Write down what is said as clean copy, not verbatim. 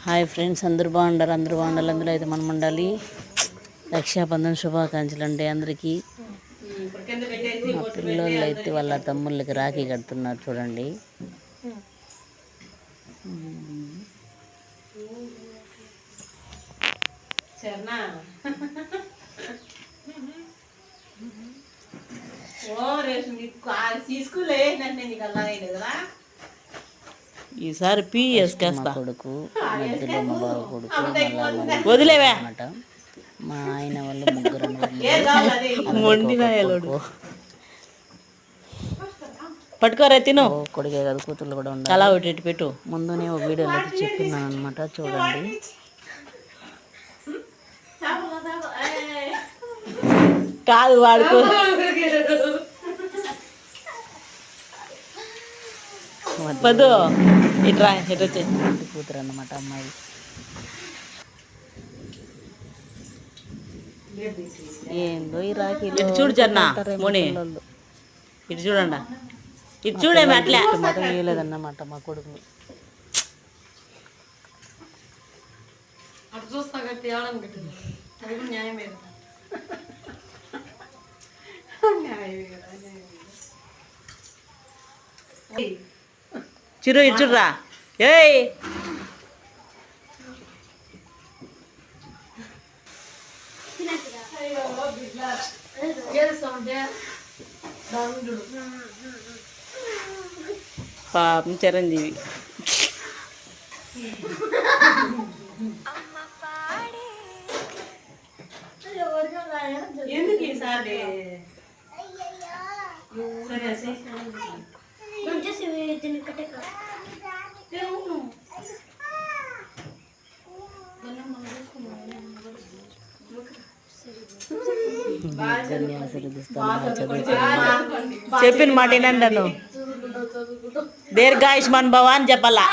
Hi friends, అందరూ బాగుండాలి. అందులో అయితే మనం ఉండాలి. రక్షాబంధన్ శుభాకాంక్షలు అండి అందరికీ. మా పిల్లలు అయితే వాళ్ళ తమ్ముళ్ళకి రాఖీ కడుతున్నారు చూడండి. ఈసారి పిఎస్కేస్తా కొడుకు మధ్యలో మా బావ కొడుకు వదిలేవే అనమాట. మా ఆయన వాళ్ళు ముగ్గురు పట్టుకోరా తిను. కొడుకే కాదు కూతుర్లు కూడా ఉండాలి. అలా ఒకటి పెట్టు. ముందునే ఒక వీడియోలో అయితే చెప్తున్నాను అనమాట, చూడండి. కాదు వాడుకో పదు ఇట్రా ఇటు వచ్చి కూతురు అన్నమాట అమ్మాయి. ఏందో ఈ రాఖీలో చూడు జన్నా మోని, ఇటు చూడండి, ఇటు చూడేమి అట్లా మటన్ వేయలేదన్నమాట మా కొడుకు. చిరు ఇటు చూడరా. ఏయ్ పాపం చిరంజీవి. చెప్పిన మాట వినండి. దీర్ఘాయుష్మాన్ భవ అని చెప్పాలా.